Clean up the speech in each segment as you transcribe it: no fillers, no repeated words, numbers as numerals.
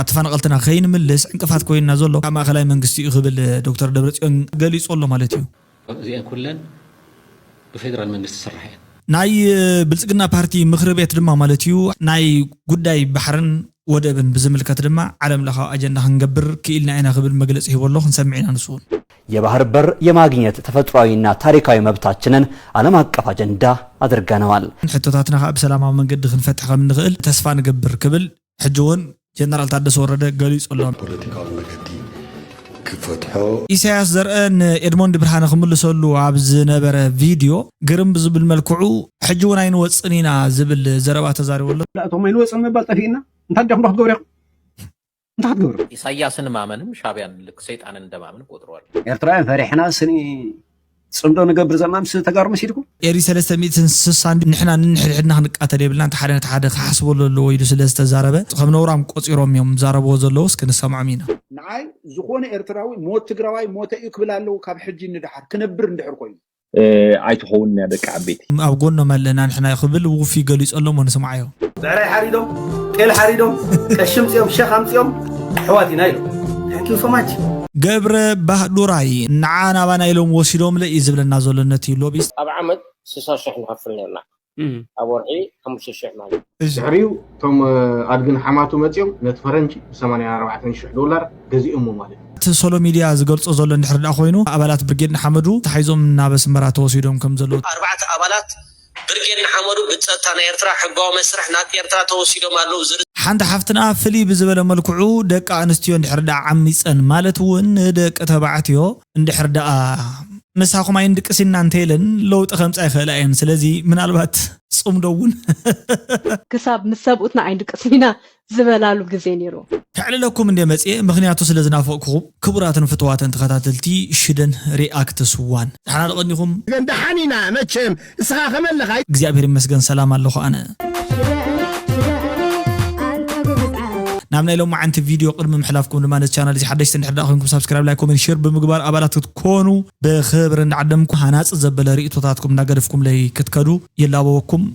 أتفنقلتنا خين ملس انقفات كوينا زلو كما خلاي منغستي يخبل دكتور دبرصيون غليصولو مالتيو زين كلن بفيدرال منغست سرحين ناي بلصقنا بارتي مخربيت دما مالتيو ناي غداي بحرن ودبن بزملكت دما عالم لخا اجندا هنغبر كيلنا اينا خبل مغلጽ ይወሎ እንሰምዒና ንሱን የባህር በር የማግኘት ተፈጥሯዊና ታሪካዊ መብታችንን ዓለም አቀፍ አጀንዳ አድርገናል ሕቶታትና በሰላማዊ መንገድ ክንፈትሕ ከም ንኽእል ተስፋ ንገብር ክብል ሕጅውን ጀነራል ታደሰ ወረደ ገሊጾሎም ፖለቲካዊ መንገዲ ክፈትሖ ኢሳያስ ዘርአን ኤድሞንድ ብርሃነ ክምልሰሉ ኣብ ዝነበረ ቪድዮ ግርም ብዝብል መልክዑ ሕጅውን ኣይንወፅኒና ዝብል ዘረባ ተዛሪበሎ ላቶም ኣይንወፅን መባል ጠፊና እንታይ ደም ክትገብር እንታይ ክትገብር ኢሳያስን ማመንም ሻቢያን ልክ ሰይጣንን እንደማመን ቆጥሯል ኤርትራውያን ፈሪሕና ስኒ ጽምዶ ንገብር ዘማምስ ተጋሩ መስይድኩም ኤሪ 360 ንሕና ንሕድና ክንቃተል ይብልና እንተ ሓደ ክሓስበሉ ኣለዎ ኢሉ ስለዝተዛረበ ከም ነውራም ቆፂሮም እዮም ዛረብዎ ዘለዉ እስኪ ንሰምዖም ኢና ንዓይ ዝኾነ ኤርትራዊ ሞት ትግራዋይ ሞተ እዩ ክብል ኣለዉ ካብ ሕጂ ንድሓር ክነብር እንድሕር ኮይኑ ኣይትኸውን ደቂ ዓበይቲ ኣብ ጎኖም ኣለና ንሕና ክብል ውፊ ገሊፆሎም ንስምዓዮ ብዕራይ ሓሪዶም ጤል ሓሪዶም ቀሽም ጽዮም ሸኽ ኣምጽዮም ኣሕዋትና ኢሎም ታንክ ዩ ሶ ማች ገብረ ባህዱራይ ንዓና ባና ኢሎም ወሲዶም ለይ ዝብለና ዘሎ ነቲ ሎቢስ ኣብ ዓመት 60,000 ንኸፍል ነርና ኣብ ወርሒ 5,000 ማለት ድሕሪኡ ቶም ኣድግን ሓማቱ መጽዮም ነቲ ፈረንጂ $84,000 ገዚኦሞ ማለት እቲ ሶሎ ሚድያ ዝገልጾ ዘሎ ንሕርዳ ኮይኑ ኣባላት ብርጌድ ንሓመዱ ተሓይዞም ናብ ኣስመራ ተወሲዶም ከም ዘሎ 4 ኣባላት ብርጌድ ንሓመዱ ብጸጥታ ናይ ኤርትራ ሕጋዊ መስርሕ ናብ ኤርትራ ተወሲዶም ኣለዉ ሓንቲ ሓፍትና ፍሊ ብዝበለ መልክዑ ደቂ ኣንስትዮ እንድሕርዳ ዓሚፀን ማለት እውን ደቂ ተባዕትዮ እንድሕርዳ መሳኹም ኣይንድቅሲና እንተይለን ለውጢ ከምፃ ይኽእላ እየን ስለዚ ምናልባት ጽምዶ እውን ክሳብ ምስ ሰብኡትና ኣይንድቅሲና ዝበላሉ ግዜ ነይሩ ክዕልለኩም እንደ መጽእ ምክንያቱ ስለ ዝናፈቅኩም ክቡራትን ፍትዋትን ተኸታተልቲ ሽደን ሪኣክትስ ዋን ሓና ለቐኒኹም ገንዳሓኒና መቸም እስኻ ከመለኻይ እግዚአብሔር ይመስገን ሰላም ኣለኹ ኣነ نعمل لهم عن فيديو قدم محلافكم لما الشانل زي حدش تنحداكم سبسكرايب لايك كومنت شير بمقبار أبالات تكونوا بخبر نعدمكم هناس زبل رئيتوتاتكم نقرفكم لي كتكدو يلاوكم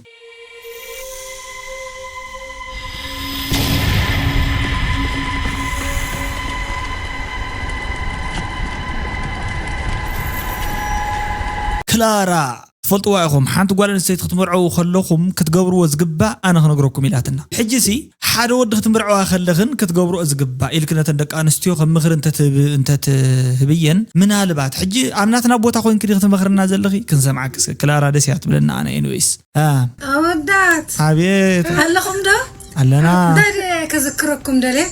كلارا فلطوا ياكم حانت قالن سيت ختمرعوا خلوكم كتقبروا زقبا انا خنقركم الاتنا حجسي حدا ود ختمرعوا خلخن كتقبروا زقبا الكنا تدق انستيو خم مخر انت تهبين من هالبات حجي امناتنا بوتا خوين كدي ختمخرنا زلخي كنسمعك كلارا دسيات بلنا انا انويس اودات حبيت هلكم ده علنا داري كذكركم دلي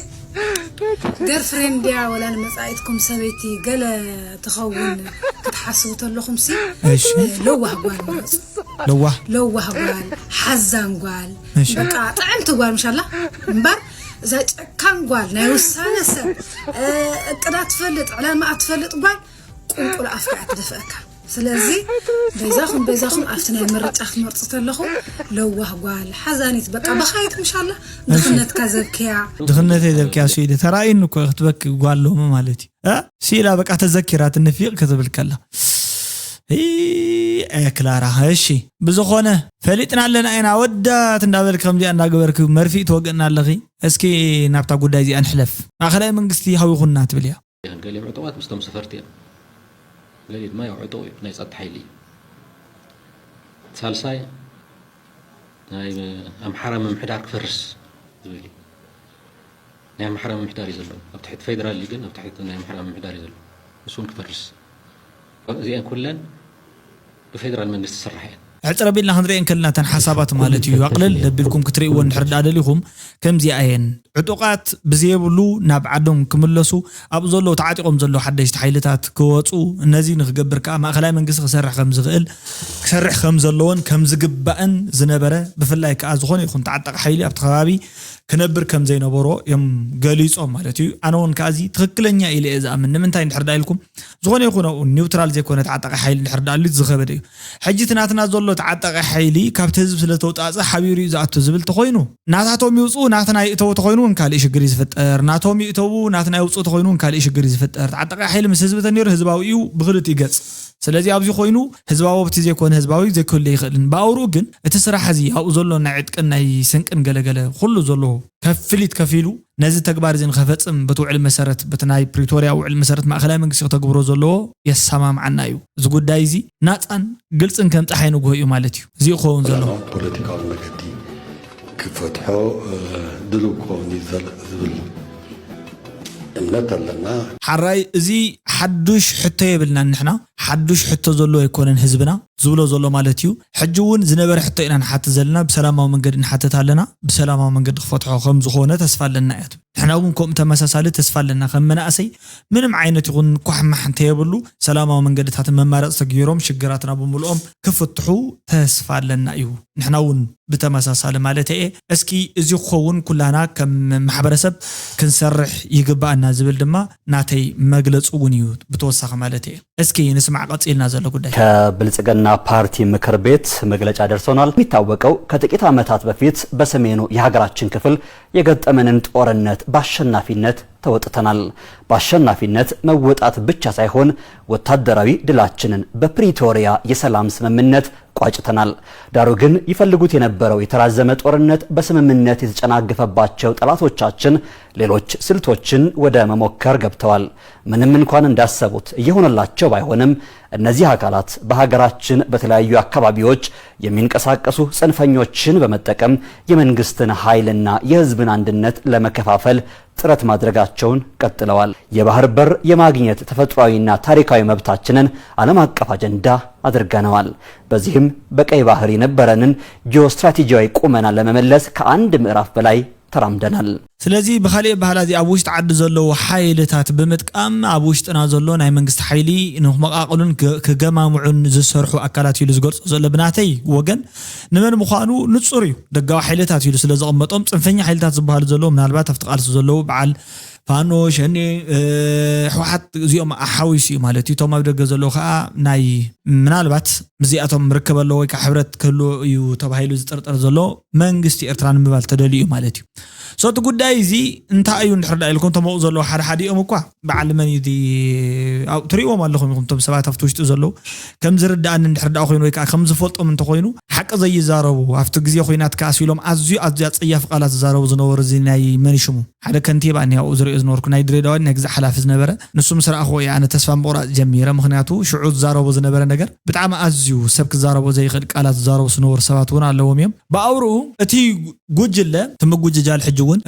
جير فريند يا ولا مساعدكم سبيتي قال تخون كتحسبوا تلخم سي ايش لوه قال مرز لوه قال حزان قال بقى طعمت قال ان شاء الله مبر اذا كان قال نا يوسانه سب قدات تفلط على ما تفلط قال قنقل افكا تدفك ስለዚህ በዛኹም አፍትና የመረጫ መርጽ ተለኹም ለዋህ ጓል ሓዛኒት በቃ በኻይት ኢንሻአላህ ድኽነት ከዘብኪያ ሲደ ተራይን እኮ ክትበክ ጓሎም ማለት ሲላ በቃ ተዘኪራት ንፊቅ ከተብልከላ ክላራ እሺ ብዙኾነ ፈሊጥና ኣለና አይና ወዳት እንዳበል ከምዚ እንዳገበርክ መርፊት ወገና ኣለኺ እስኪ ናብታ ጉዳይ እዚ አንሕለፍ ማእኸላይ መንግስቲ ሃዊኹና ትብልያ ገለ ዕጥዋት ምስቶም ሰፈርቲ قاليد ما يعطوا ناس التحيلي ثالثاي هاي ام حرم محدار كفرس زويلي نعم حرم محدار يزلو تحت فيدرال اللي قلنا تحت نعم حرم محدار يزلو مسون كفرس زين كلن بفيدرال من السرحين عطر بينا هنرين كلنا تن حسابات مالتي يقلل لبلكم كتريو نحرد عليكم كم زي عين عطوقات بزيبلو ناب عدم كملسو ابو زلو تعاطيقم زلو حدش تحيلتات كوصو انزي نخغبر كا ما خلاي منقص خسرح خم زغل كسرح خم زلون كم زغبان زنبره بفلاي كا زخون يكون تعطق حيلي ابت خبابي كنبر كم زي نبرو يم غليصو مالتي انا ون كازي تخكلنيا الى اذا من منتاي نحرد عليكم زخون يكون نيوترال زي كونه تعطق حيلي نحرد علي زخبدي حجتناتنا زلو تعطق حيلي كابت حزب سلتوطاص حبيري زاتو زبل تخوينو ناتاتهم يوصو ناتنا يتو تخوينون كالي شجر يزفتر ناتهم يتو ناتنا يوصو تخوينون كالي شجر يزفتر تعطق حيلي مس حزب تنير حزباويو بخلت يغص ስለዚህ ኣብዚ ኮይኑ ህዝባዊ ወብቲ ዘይኮነ ህዝባዊ ዘይኮለ ይኽእልን ባውሩ ግን እቲ ስራሕ እዚ ኣብኡ ዘሎ ናይ ዕጥቅን ናይ ስንቅን ገለገለ ኩሉ ዘሎ ከፍሊት ከፊሉ ነዚ ተግባር እዚ ንኸፈጽም በትውዕል መሰረት በትናይ ፕሪቶሪያ ውዕል መሰረት ማእኸላይ መንግስቲ ተግብሮ ዘለዎ የሰማምዓና እዩ እዚ ጉዳይ እዚ ናፃን ግልጽን ከም ፀሓይ ንጉሆ እዩ ማለት እዩ እዚ ይኸውን ዘሎ ፖለቲካዊ መገዲ ክፈትሖ ድሉው ክኸውን ዝብል እምነት ኣለና ሓራይ እዚ ሓዱሽ ሕቶ የብልና ንሕና ሓዱሽ ሕቶ ዘሎ ኣይኮነን ህዝብና ዝብሎ ዘሎ ማለት እዩ ሕጂ እውን ዝነበረ ሕቶ ኢና ንሓትት ዘለና ብሰላማዊ መንገዲ ንሓትት ኣለና ብሰላማዊ መንገዲ ክፈትሖ ከም ዝኾነ ተስፋ ኣለና እያ ንሕና እውን ከምኡ ተመሳሳሊ ተስፋ ኣለና ከም መናእሰይ ምንም ዓይነት ይኹን ኳሕማሕ እንተየብሉ ሰላማዊ መንገድታት መማረፅ ተገይሮም ሽግራትና ብምልኦም ክፍትሑ ተስፋ ኣለና እዩ ንሕና እውን ብተመሳሳሊ ማለት እየ እስኪ እዚ ክኸውን ኩላና ከም ማሕበረሰብ ክንሰርሕ ይግባአና ዝብል ድማ ናተይ መግለጹ እውን እዩ ብተወሳኺ ማለት እየ እስኪ ንስማዕ ቀፂልና ዘሎ ጉዳይ ከብልጽግና ፓርቲ ምክር ቤት መግለጫ ደርሶናል የሚታወቀው ከጥቂት ዓመታት በፊት በሰሜኑ የሀገራችን ክፍል የገጠመንን ጦርነት በአሸናፊነት ተወጥተናል በአሸናፊነት መወጣት ብቻ ሳይሆን ወታደራዊ ድላችንን በፕሪቶሪያ የሰላም ስምምነት ቋጭተናል ዳሩ ግን ይፈልጉት የነበረው የተራዘመ ጦርነት በስምምነት የተጨናገፈባቸው ጠላቶቻችን ሌሎች ስልቶችን ወደ መሞከር ገብተዋል ምንም እንኳን እንዳሰቡት እየሆነላቸው ባይሆንም እነዚህ አካላት በሀገራችን በተለያዩ አካባቢዎች የሚንቀሳቀሱ ጽንፈኞችን በመጠቀም የመንግስትን ኃይልና የህዝብን አንድነት ለመከፋፈል ጥረት ማድረጋቸውን ቀጥለዋል የባህር በር የማግኘት ተፈጥሯዊና ታሪካዊ መብታችንን ዓለም አቀፍ አጀንዳ አድርገናል በዚህም በቀይ ባህር የነበረንን ጂኦስትራቴጂያዊ ቁመና ለመመለስ ከአንድ ምዕራፍ በላይ ተራምደናል ስለዚህ በኻልእ ባህላዚ ኣብ ውሽጢ ዓዲ ዘለዎ ሓይልታት ብምጥቃም ኣብ ውሽጥና ዘሎ ናይ መንግስቲ ሓይሊ ንኽመቃቅሉን ክገማምዑን ዝሰርሑ አካላት ኢሉ ዝገልጾ ዘሎ ብናተይ ወገን ንመን ምዃኑ ንጹር እዩ ደጋዊ ሓይልታት ኢሉ ስለ ዝቕመጦም ጽንፈኛ ሓይልታት ዝበሃሉ ዘሎ ምናልባት ኣብቲ ቃልሲ ዘለዎ በዓል ፋኖ ሸኔ ሕወሓት እዚኦም ኣሓዊሱ እዩ ማለት እዩ እቶም ኣብ ደገ ዘለዎ ከዓ ናይ ምናልባት እዚኣቶም ርከብ ኣለዎ ወይ ከዓ ሕብረት ክህሉ እዩ ተባሂሉ ዝጥርጠር ዘሎ መንግስቲ ኤርትራ ንምባል ተደልዩ እዩ ማለት እዩ ሶቲ ጉዳይ እዚ እንታይ እዩ እንድሕር ኢልኩም ተመቑ ዘለዎ ሓደ እዮም እኳ በዓል መን እዩ ኣብ ትሪእዎም ኣለኹም ኢኹም ቶም ሰባት ኣብቲ ውሽጢ ዘለዉ ከም ዝርዳእኒ እንድሕር ዳኣ ኮይኑ ወይ ከዓ ከም ዝፈልጦም እንተኮይኑ ሓቂ ዘይዛረቡ ኣብቲ ግዜ ኩናት ከኣስ ኢሎም ኣዝዩ ፀያፍ ቃላት ዝዛረቡ ዝነበሩ እዚ ናይ መን ሽሙ ሓደ ከንቲባ እኒኣ ዝሪኦ ዝነበርኩ ናይ ድሬዳዋ ናይ ግዜ ሓላፊ ዝነበረ ንሱ ምስ ረኣኽዎ እየ ኣነ ተስፋ ምቑራፅ ጀሚረ ምክንያቱ ሽዑ ዝዛረቡ ዝነበረ ነገር ብጣዕሚ ኣዝዩ ሰብ ክዛረቦ ዘይኽእል ቃላት ዝዛረቡ ዝነበሩ ሰባት እውን ኣለዎም እዮም ብኣውርኡ እቲ ጉጅለ ትምጉጅጃል ሕጂ እውን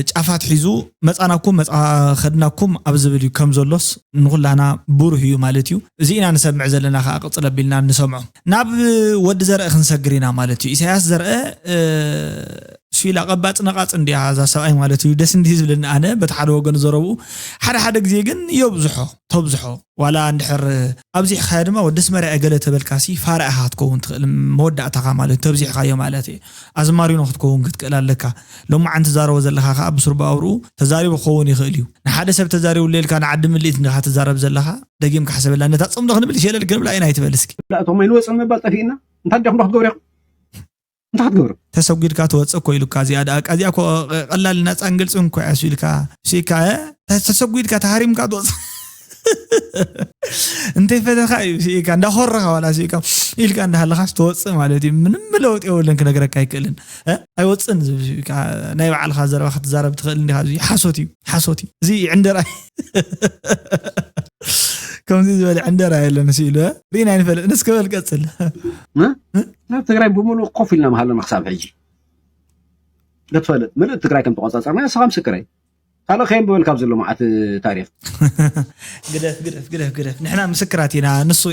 ጫፋት ሒዙ መፃናኩም መፃኸድናኩም ኣብ ዝብል እዩ ከም ዘሎስ ንኩላና ብሩህ እዩ ማለት እዩ እዚ ኢና ንሰምዕ ዘለና ከዓ ቅፅል ኣቢልና ንሰምዖ ናብ ወዲ ዘርአ ክንሰግር ኢና ማለት እዩ ኢሳያስ ዘርአ ስዊላ ቀባፅ ነቃፅ እንዲያ ዛ ሰብኣይ ማለት እዩ ደስ እንዲህ ዝብልና ኣነ በቲ ሓደ ወገን ዘረቡ ሓደ ግዜ ግን የብዝሖ ተብዝሖ ዋላ እንድሕር ኣብዚሕካ ድማ ወደስ መርዐ ገለ ተበልካሲ ፋርኣኻ ክትከውን ትኽእል መወዳእታኻ ማለት ተብዚሕካዮ ማለት እዩ ኣዝማሪኖ ክትከውን ክትክእል ኣለካ ሎማዓንቲ ዛረቦ ዘለካ ከዓ ብስርባ ኣውርኡ ተዛሪቡ ክኸውን ይኽእል እዩ ንሓደ ሰብ ተዛሪቡ ሌልካ ንዓዲ ምልኢት ንኻ ትዛረብ ዘለካ ደጊምካ ሓሰበላ ነታ ፅምዶ ክንብል ይሸለል ክንብላ ኢና ይትበል እስኪ እቶም ይልወፅን ምባል ጠፊእና እንታይ ዲኹም ክትገብሩ ኢኹም እንታይ ክትገብሩ ተሰጊድካ ትወፅእ እኮ ኢሉካ እዚኣ እዚኣ እኮ ቀላል ናፃን ግልፅን እኮ እያ ኢልካ ሲካ ተሰጊድካ ተሃሪምካ ትወፅእ انت فتخا يكا ندخرها ولا سيكا يلقى عندها لخاص توص مالتي من ملوت يقولن كنغرك ايكلن اي وصن نايب على خازر واخد زارب تخيل اندي هذه حسوتي زي عند راي كم زي زي عند راي لنا سيلو رينا نفل نسكبل قصل ها لا تقراي بملو قفلنا محل مخساب حجي لا تفلت من تقراي كم تقصصرنا سقام سكري قالوا خيم بقول كابز له معت تاريخ قدف نحنا مسكراتنا نصو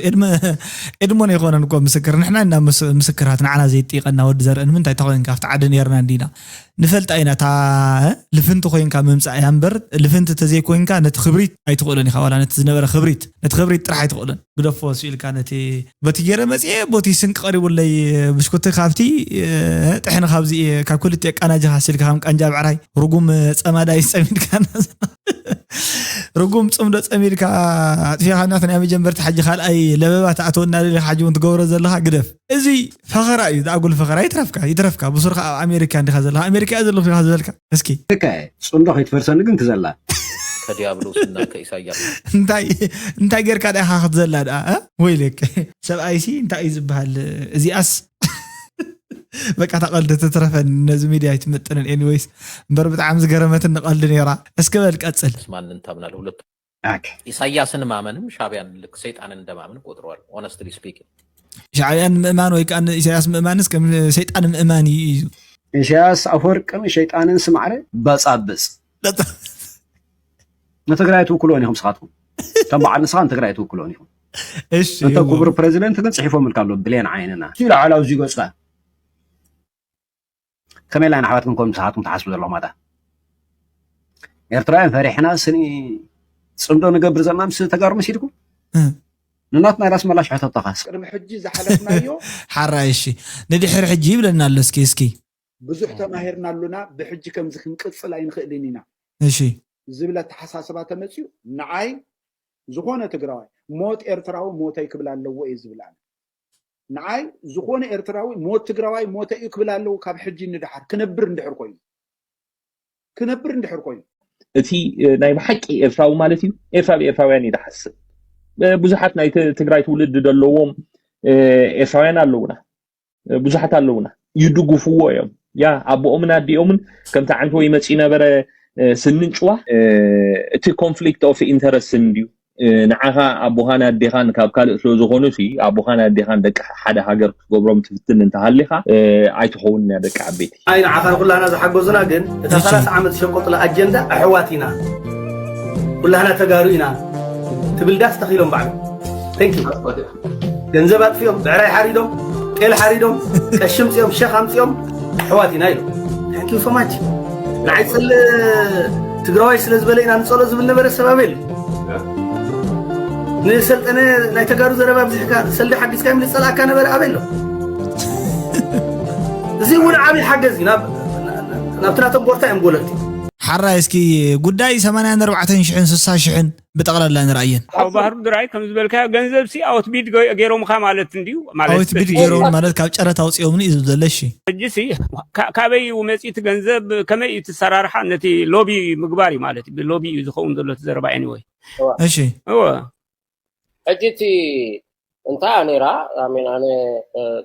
ادمون يكون نكون مسكر نحنا مسكراتنا على زي طيقنا ود زرن من تاي تخوين كافت عدن يرنا ندينا نفلت اينا تا لفنت خوين كا ممصا ينبر لفنت تزي كوين كا نت خبريت اي تقولني خوالا نت زنبر خبريت نت خبريت طرح تقولن قدفو سيل كانتي بتيجر مسي بوتي سنق قريب ولا بسكوت خافتي طحنا خابزي كا كلتي قناجه حاسل كام قنجاب عراي رغم صمداي صميد كان رغم صمد صميد كا في خاناتنا مجنبرت حاجه خال اي لببات اتونا لي حاجه وانت غور زلها قدف ازي فخراي اقول فخراي يترفكا بصرخ امريكا اندي خزلها امريكا ازلو في خزلك اسكي تكاي صندوق يتفرسن ግን كزلا ከዲያብሎስና ከኢሳያስ እንታይ ጌርካ ዳኻ ክትዘላ ዳ ወይልክ ሰብኣይሲ እንታይ ዝብሃል እዚኣስ በቃ ተቀልደ ተትረፈን ነዚ ሚዲያ ይትመጥነን ኤኒዌይስ እምበር ብጣዕሚ ዝገረመትን ንቀልድ ነይራ እስከበል ቀጽል ማንን ታምናለህ ሁለት ኢሳያስን ማመንም ሻዕቢያን ልክ ሰይጣንን እንደማመን ቆጥረዋል ሆነስትሊ ስፒኪንግ ሻዕቢያን ምእማን ወይ ካን ኢሳያስ ምእማንስ ከም ሰይጣን ምእማን እዩ ኢሳያስ አፈወርቅም ሸይጣንን ስማዕረ በጻብጽ ንትግራይ ትውክሎን ኢኹም ስኻትኩም ከም በዓል ንስኻን ትግራይ ትውክሎን ኢኹም እሺ እንተ ክቡር ፕሬዚደንት ግን ጽሒፎም ልካሎ ብሌን ዓይንና ሲሉ ዓላው ዚ ገጽካ ከመይ ላይ ናሕባትኩም ከም ስኻትኩም ተሓስቡ ዘለኹም ማታ ኤርትራውያን ፈሪሕና ስኒ ጽምዶ ንገብር ዘለና ምስ ተጋሩ መሲድኩም ንናትና ራስ መላሽ ሕተተኻስ ቅድሚ ሕጂ ዝሓለፍናዮ ሓራይ እሺ ንድሕሪ ሕጂ ይብለና ኣሎ እስኪ ብዙሕ ተማሂርና ኣሉና ብሕጂ ከምዚ ክንቅጽል ኣይንኽእልን ኢና እሺ ዝብለ ተሓሳስባ ተመፅዩ ንዓይ ዝኾነ ትግራዋይ ሞት ኤርትራዊ ሞተይ ክብል ኣለዎ እዩ ዝብላ ንዓይ ዝኾነ ኤርትራዊ ሞት ትግራዋይ ሞተይ እዩ ክብል ኣለዎ ካብ ሕጂ ንድሓር ክነብር እንድሕር ኮይኑ እቲ ናይ ብሓቂ ኤርትራዊ ማለት እዩ ኤርትራውያን ይድሓስብ ብዙሓት ናይ ትግራይ ትውልድ ዘለዎም ኤርትራውያን ኣለውና ብዙሓት ኣለውና ይድግፍዎ እዮም ያ ኣቦኦምን ኣዲኦምን ከምታ ዓንቶ ይመፂ ነበረ ስንንጭዋ እቲ ኮንፍሊክት ኦፍ ኢንተረስት እንድዩ ንዓኻ ኣቦኻን ኣዴኻን ካብ ካልእ ስለ ዝኾኑ ሲ ኣቦኻን ኣዴኻን ደቂ ሓደ ሃገር ክትገብሮም ትፍትን እንተሃሊኻ ኣይትኸውን ያ ደቂ ዓበይቲ ኣይ ንዓኻ ኩላና ዝሓገዙና ግን እታ 30 ዓመት ሸቆጥላ ኣጀንዳ ኣሕዋት ኢና ኩላና ተጋሩ ኢና ትብልዳስ ተኺሎም ባዕሉ ቴንክ ዩ ገንዘብ ኣጥፊኦም ብዕራይ ሓሪዶም ጤል ሓሪዶም ቀሽም ጽዮም ሸኽ ኣምጽዮም ኣሕዋት ኢና ኢሎም ቴንክ ዩ ሶ ማች ንዓይ ጽል ትግራዋይ ስለ ዝበለ ኢና ንጸሎ ዝብል ነበረ ሰባበል ንሰልጠነ ናይ ተጋሩ ዘረባ ብዝሕካ ሰልዲ ሓጊዝካ ምን ዝጸላእካ ነበረ ኣበሎ እዚ እውን ዓብይ ሓገዝ እዩ ናብትናቶም ቦርታ እዮም ጎለልቲ ሓራይ እስኪ ጉዳይ 84,000 ብጠቕላላ ንራእየን ኣብ ባህሩ ድራይ ከም ዝበልካ ገንዘብ ሲ ኣውትቢድ ገይሮምካ ማለት እንድዩ ማለት ኣውትቢድ ገይሮም ማለት ካብ ጨረታ ኣውፅኦምን እዩ ዘለሽ ሕጂ ሲ ካበይ መፂት ገንዘብ ከመይ እዩ ትሰራርሓ ነቲ ሎቢ ምግባር እዩ ማለት እዩ ሎቢ እዩ ዝኸውን ዘሎ ትዘረባ ኤኒዌይ እሺ ሕጂ እቲ እንታይ ነይራ ኣሜን ኣነ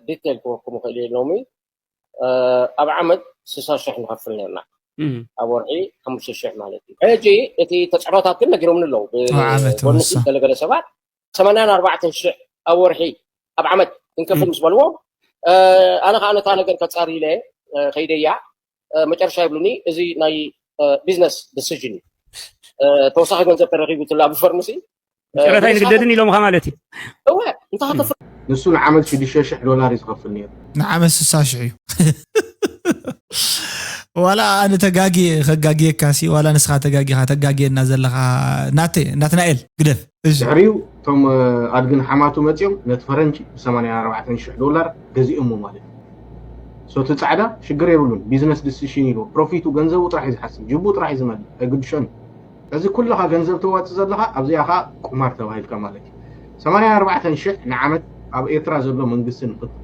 ዲቴል ክወኩም ክእል የለውም ኣብ ዓመት 60,000 ንኸፍል ነርና ኣብ ወርሒ 5,000 ማለት እዩ ሕጂ እቲ ተፅዕኖታት ግን ነጊሮምን ኣለዉ ብጎንሲ ገለገለ ሰባት 84,000 ኣብ ወርሒ ኣብ ዓመት ክንከፍል ምስ በልዎ ኣነ ከዓ ነታ ነገር ከፃሪለ ከይደያ መጨረሻ ይብሉኒ እዚ ናይ ቢዝነስ ዲሲዥን ተወሳኺ ገንዘብ ተረኺቡ ትላ ብፈርሙሲ ጨረታ ይንግደድን ኢሎምካ ማለት እዩ እወ እንታይ ከፍል ንሱ ንዓመት $6,000 ዝኸፍል ነይሩ ንዓመት 60,000 እዩ ዋላ ኣነ ተጋጊ ከጋጊየካሲ ዋላ ንስኻ ተጋጊየና ዘለኻ ናትናኤል ግደፍ ድሕሪኡ እቶም ኣድግን ሓማቱ መፂኦም ነቲ ፈረንጂ $84,000 ገዚኦሞ ማለት እዩ ሶቲ ጻዕዳ ሽግር የብሉን ቢዝነስ ዲሲሽን ኢሉ ፕሮፊቱ ገንዘቡ ጥራሕ ዝሓስብ ጅቡ ጥራሕ ዝመል ኣይግድሾን እዚ ኩልኻ ገንዘብ ተዋፅእ ዘለኻ ኣብዚኣኻ ቁማር ተባሂልካ ማለት እዩ 84,000 ንዓመት ኣብ ኤርትራ ዘሎ መንግስቲ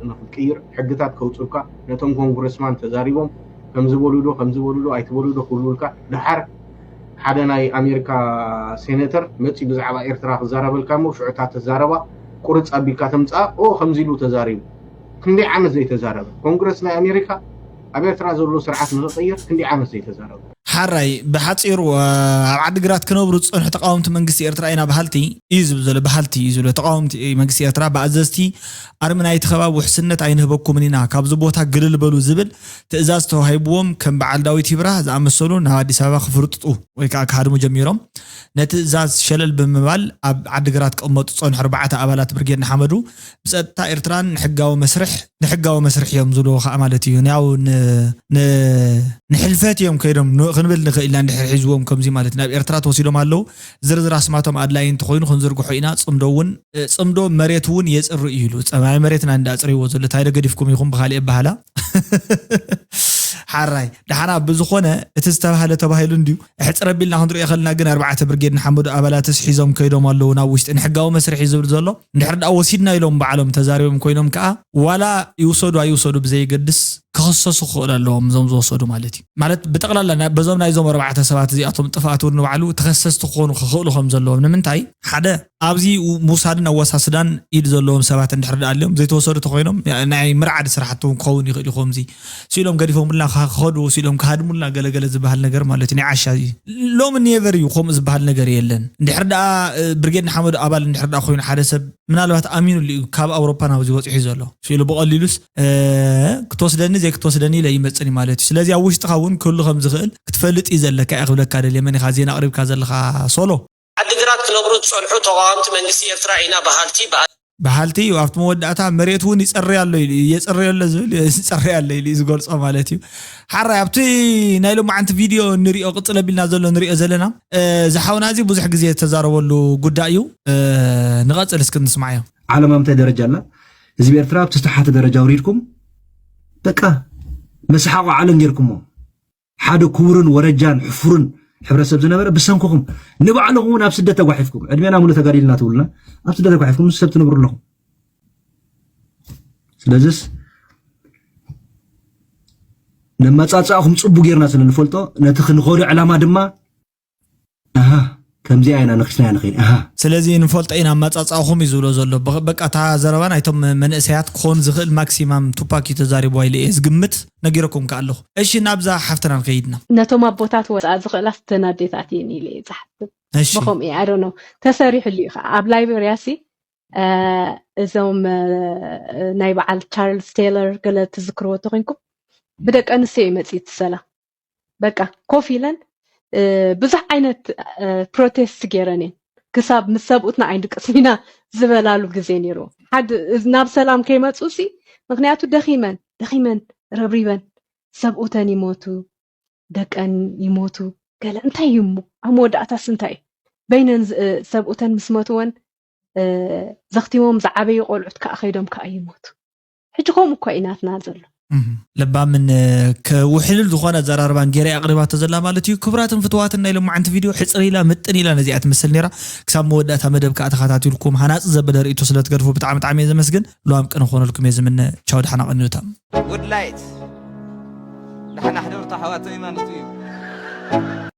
ንኽትቅይር ሕግታት ከውፅልካ ነቶም ኮንግረስማን ተዛሪቦም ከም ዝበሉዶ ኣይትበሉዶ ክብሉልካ ድሓር ሓደ ናይ ኣሜሪካ ሴኔተር መፂ ብዛዕባ ኤርትራ ክዛረበልካ ሞ ሽዑታት ተዛረባ ቁርፅ ኣቢልካ ተምፃ ከምዚ ኢሉ ተዛሪቡ ክንደይ ዓመት ዘይተዛረበ ኮንግረስ ናይ ኣሜሪካ ኣብ ኤርትራ ዘሎ ስርዓት ንኽቕይር ክንደይ ዓመት ዘይተዛረበ ሓራይ ብሓፂሩ ኣብ ዓዲግራት ክነብሩ ዝፀንሑ ተቃወምቲ መንግስቲ ኤርትራ ኢና ባህልቲ እዩ ዝብል ዘሎ ባህልቲ እዩ ዝብሎ ተቃወምቲ መንግስቲ ኤርትራ ብኣዘዝቲ ኣርሚ ናይቲ ከባቢ ውሕስነት ኣይንህበኩምን ኢና ካብዚ ቦታ ግልል በሉ ዝብል ትእዛዝ ተዋሂብዎም ከም በዓል ዳዊት ይብራ ዝኣመሰሉ ናብ ኣዲስ ኣበባ ክፍርጥጡ ወይ ከዓ ክሃድሙ ጀሚሮም ነቲ ትእዛዝ ሸለል ብምባል ኣብ ዓዲግራት ቀመጡ ፀንሑ 4 ኣባላት ብርጌድ ንሓመዱ ብፀጥታ ኤርትራን ንሕጋዊ መስርሕ እዮም ዝብልዎ ከዓ ማለት እዩ ያው ንሕልፈት እዮም ከይዶም ክንብል ንኽእል ኢና እንድሕር ሒዝዎም ከምዚ ማለት ናብ ኤርትራ ተወሲዶም ኣለዉ ዝርዝር ኣስማቶም ኣድላይ እንተኮይኑ ክንዝርግሖ ኢና ፅምዶ መሬት እውን የፅሪ እዩ ኢሉ ፀማይ መሬትና እንዳፅርይዎ ዘሎ እንታይ ደገዲፍኩም ኢኹም ብካሊእ ኣባህላ ሓራይ ደሓና ብዝኾነ እቲ ዝተባህለ ተባሂሉ እንድዩ ሕፅረ ቢልና ክንሪኦ ከለና ግን 4 ብርጌድ ንሓመዱ ኣባላትስ ሒዞም ከይዶም ኣለዉ ናብ ውሽጢ ንሕጋዊ መስርሒ ዝብል ዘሎ እንድሕር ዳ ወሲድና ኢሎም በዓሎም ተዛሪቦም ኮይኖም ከዓ ዋላ ይውሰዱ ኣይውሰዱ ብዘይገድስ كخصصوا خول اللهم زوم صدوا مالتي مالت بتقلل بزوم نايزوم 4 سبات زياتهم طفاتوا نبعلوا تخصصت خونوا خخولوا خم زلهم نمنتاي حدا ابزي موسادن اوساسدان يد زلهم سبات اندحرد عليهم زي توسدوا تخوينهم ناي مرعد سرحتهم كون يخلي خمزي سيلهم غديفهم لا خدوا سيلهم كهدموا لا غلغله زبال ነገር ማለት ነው عشاي لوم نيفر يخم زبال ነገር የለን እንድሕርዳ ብርጌድ حمد አባል እንድሕርዳ ኮይኑ ሓደ ሰብ ምናልባት አሚኑ ካብ አውሮፓ ናው ዝወጽሑ ዘሎ ሲሉ በቀሊሉስ ክትወስደኒ زي ክትወስደኒ ለይመጽኒ ማለት እዩ ስለዚህ አውሽ ተኻውን ኩሉ ከም ዝኽእል ክትፈልጥ ይዘለካ ይኽብለካ ደል የመን ኻ ዜና ቅሪብካ ዘለኻ ሶሎ ዓዲግራት ክነብሩ ዝጸንሑ ተቃዋምቲ መንግስቲ ኤርትራ ኢና ባህልቲ ወፍት መወዳእታ መሬት እውን ይጸርያሎ ይጸርያሎ ዝብል ይጸርያሎ ይዝገልጾ ማለት እዩ ሓራ ኣብቲ ናይ ሎም ዓንቲ ቪድዮ ንሪኦ ቅጽለ ቢልና ዘሎ ንሪኦ ዘለና ዝሓውና እዚ ብዙሕ ግዜ ተዛረበሉ ጉዳይ እዩ ንቐጽል እስኪ ንስማዕዮ ዓለም ኣምታይ ደረጃ ኣላ እዚ ኤርትራ ብተስተሓተ ደረጃ ውሪድኩም በቃ መስሓቆ ዓለም ጌርኩሞ ሓደ ክቡርን ወረጃን ሕፉርን ሕብረተሰብ ዝነበረ ብሰንኩኹም ንባዕልኹም ናብ ስደት ተጓሒፍኩም ዕድሜና ሙሉ ተጋዲልና ትብሉና ኣብ ስደት ተጓሒፍኩም ሰብ ትነብሩ ኣለኹም ስለዚስ ነመጻጻእኹም ጽቡቕ ጌርና ስለንፈልጦ ነቲ ክንኸዱ ዕላማ ድማ ከምዚ አይና ንክስና ንኽእል ስለዚ ንፈልጦ ኢና መጻጻእኹም ይዝብሎ ዘሎ በቃ ታ ዘረባን አይቶም መንእሰያት ክኾን ዝኽእል ማክሲማም ቱፓክ ተዛሪቦ አይለ ዝግምት ነጊረኩም ካለኹ እሺ ናብዛ ሓፍተና ንኸይድና ነቶም ኣቦታት ወፃእ ዝኽእላ ስተናዴታት እየን ኢለ ዝሓስብ በኸም I don't know ተሰሪሕሉ ኢኻ ኣብ ላይብረሪያሲ እዞም ናይ በዓል ቻርልስ ቴይለር ገለ ትዝክርዎ ተኾንኩም ብደቂ ኣንስትዮ መፂት ሰላ በቃ ኮፍ ኢለን ብዙሕ ዓይነት ፕሮቴስት ገይረን ክሳብ ምስ ሰብኡትና ዓይንዲ ቅስሚና ዝበላሉ ግዜ ነይሩ ሓደ ናብ ሰላም ከይመፁሲ ምክንያቱ ደኺመን ረብሪበን ሰብኡተን ይሞቱ ደቀን ይሞቱ ገለ እንታይ ይሙ ኣብ መወዳእታስ እንታይ በይነን ሰብኡተን ምስ ሞትወን ዘኽቲሞም ዝዓበዩ ቆልዑት ከዓ ኸይዶም ከዓ ይሞቱ ሕጂ ከምኡ እኳ ኢናትና ዘሎ لبا من كوحلل زخانة زراربان جيري أقربات زلا مالتي كبرات فتوات إنه لما عند فيديو حصري لا متني لا نزيعت مثل نيرة كسام مودات مدب كأتخاتات لكم هناس زبدر يتوصلت قرفوا بتعامل عميز مسجن لو أمكن أخونا لكم يزم من شاود حنا قنوتام Good light. نحن حضرت حوات إيمان